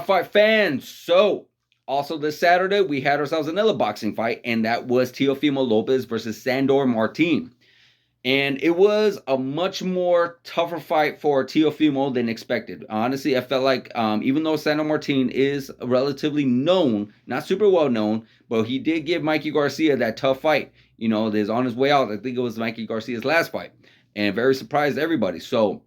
fight fans? So, also this Saturday, we had ourselves another boxing fight, and that was Teofimo Lopez versus Sandor Martin. And it was a much more tougher fight for Teofimo than expected. Honestly, I felt like even though Sandor Martin is relatively known, not super well known, but he did give Mikey Garcia that tough fight. There's on his way out. I think it was Mikey Garcia's last fight, and very surprised everybody. So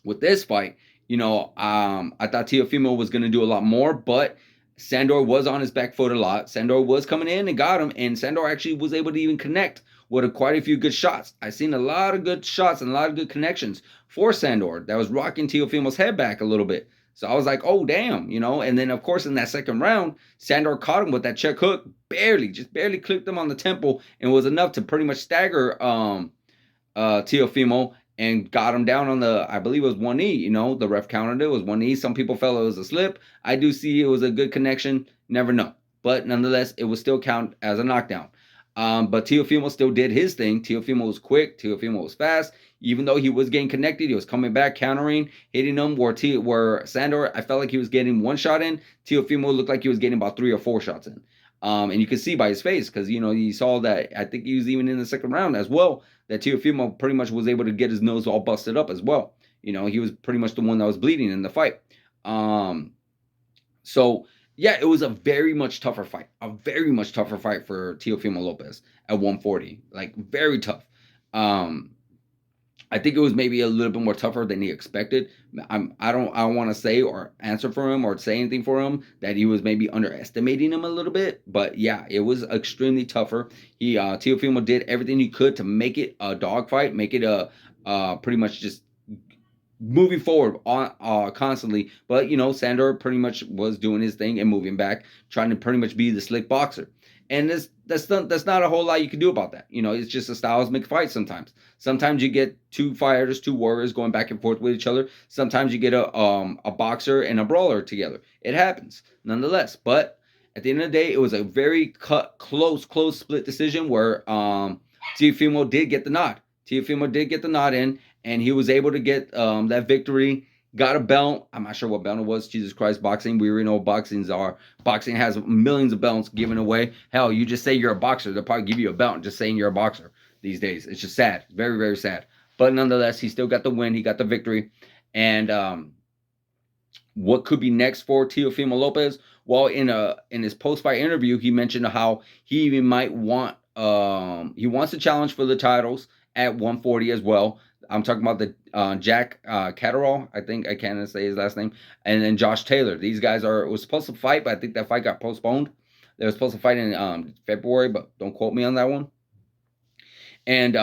with this fight, I thought Teofimo was going to do a lot more, but Sandor was on his back foot a lot. Sandor was coming in and got him, and Sandor actually was able to even connect with quite a few good shots. I seen a lot of good shots and a lot of good connections for Sandor that was rocking Teofimo's head back a little bit. So I was like, oh, damn, and then, of course, in that second round, Sandor caught him with that check hook, just barely clipped him on the temple, and was enough to pretty much stagger Teofimo and got him down on I believe it was one knee. The ref counted it was one knee. Some people felt it was a slip. I do see it was a good connection. Never know. But nonetheless, it was still count as a knockdown. But Teofimo still did his thing. Teofimo was quick. Teofimo was fast. Even though he was getting connected, he was coming back, countering, hitting him. Where Sandor, I felt like he was getting one shot in. Teofimo looked like he was getting about 3 or 4 shots in. And you could see by his face because, you saw that. I think he was even in the second round as well, that Teofimo pretty much was able to get his nose all busted up as well. He was pretty much the one that was bleeding in the fight. So, yeah, it was a very much tougher fight. A very much tougher fight for Teofimo Lopez at 140. Like, very tough. I think it was maybe a little bit more tougher than he expected. I don't want to say or answer for him or say anything for him that he was maybe underestimating him a little bit. But yeah, it was extremely tougher. Teofimo did everything he could to make it a dogfight, make it a pretty much just moving forward on constantly. But Sandor pretty much was doing his thing and moving back, trying to pretty much be the slick boxer. And that's not a whole lot you can do about that. It's just a styles make fights sometimes. Sometimes you get two fighters, two warriors going back and forth with each other. Sometimes you get a boxer and a brawler together. It happens nonetheless. But at the end of the day, it was a very close split decision where Teofimo did get the nod. Teofimo did get the nod in, and he was able to get that victory. Got a belt. I'm not sure what belt it was. Jesus Christ, boxing. We already know what boxing has millions of belts given away. Hell, you just say you're a boxer, they'll probably give you a belt just saying you're a boxer these days. It's just sad. Very, very sad. But nonetheless, he still got the win. He got the victory. And what could be next for Teofimo Lopez? Well, in his post-fight interview, he mentioned how he even might want he wants to challenge for the titles at 140 as well. I'm talking about the Jack Catterall, I think I can't say his last name, and then Josh Taylor. These guys was supposed to fight, but I think that fight got postponed. They were supposed to fight in February, but don't quote me on that one. And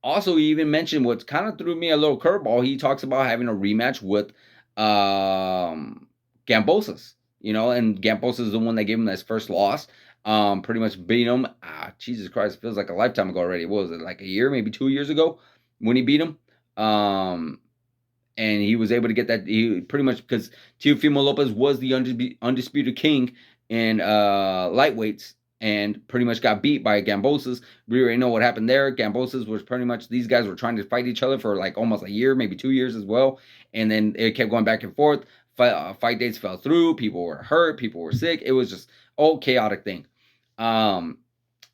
also, he even mentioned what kind of threw me a little curveball. He talks about having a rematch with Gambosis, and Gambosis is the one that gave him his first loss. Pretty much beat him. Jesus Christ, it feels like a lifetime ago already. What was it, like a year, maybe 2 years ago? When he beat him, and he was able to get that. He pretty much, because Teofimo Lopez was the undisputed king in lightweights, and pretty much got beat by Gambosis. We already know what happened there. Gambosis was pretty much, these guys were trying to fight each other for like almost a year, maybe 2 years as well, and then it kept going back and forth. Fight dates fell through. People were hurt. People were sick. It was just all chaotic thing. And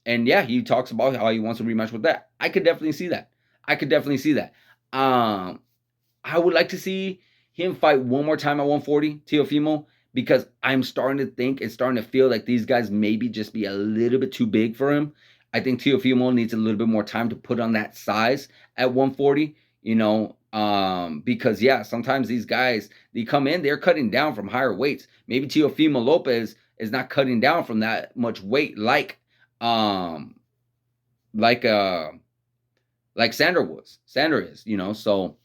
yeah, he talks about how he wants a rematch with that. I could definitely see that. I would like to see him fight one more time at 140, Teofimo, because I'm starting to think and starting to feel like these guys maybe just be a little bit too big for him. I think Teofimo needs a little bit more time to put on that size at 140, because yeah, sometimes these guys, they come in, they're cutting down from higher weights. Maybe Teofimo Lopez is not cutting down from that much weight like Sandor is, So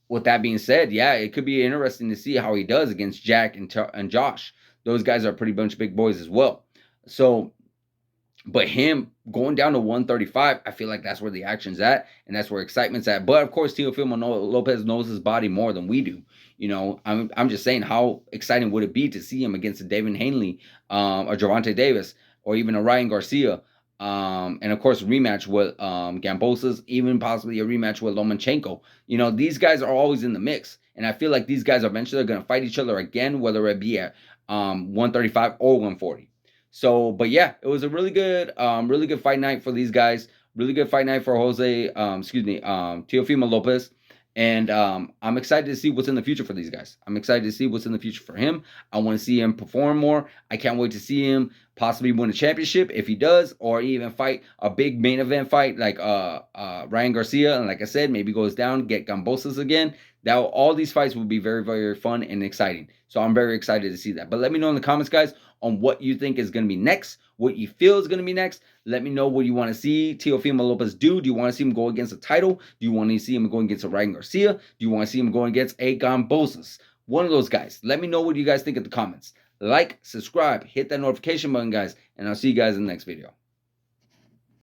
with that being said, yeah, it could be interesting to see how he does against Jack and Josh. Those guys are pretty bunch of big boys as well. So, but him going down to 135, I feel like that's where the action's at, and that's where excitement's at. But of course, Teofimo Lopez knows his body more than we do. I'm just saying, how exciting would it be to see him against a David Hanley, or Gervonta Davis, or even a Ryan Garcia, and of course, rematch with Gambosis, even possibly a rematch with Lomachenko. These guys are always in the mix, And I feel like these guys eventually are going to fight each other again, whether it be at 135 or 140. So, but yeah, it was a really good fight night for these guys. Really good fight night for Teofimo Lopez. And I'm excited to see what's in the future for these guys. I'm excited to see what's in the future for him. I want to see him perform more. I can't wait to see him possibly win a championship if he does, or even fight a big main event fight like Ryan Garcia. And like I said, maybe goes down, get Gambosas again. All these fights will be very, very fun and exciting. So I'm very excited to see that. But let me know in the comments, guys, on what you think is going to be next, what you feel is going to be next. Let me know what you want to see Teofimo Lopez do. Do you want to see him go against a title? Do you want to see him going against a Ryan Garcia? Do you want to see him going against a Gambosas? One of those guys. Let me know what you guys think in the comments. Like, subscribe, hit that notification button, guys, and I'll see you guys in the next video.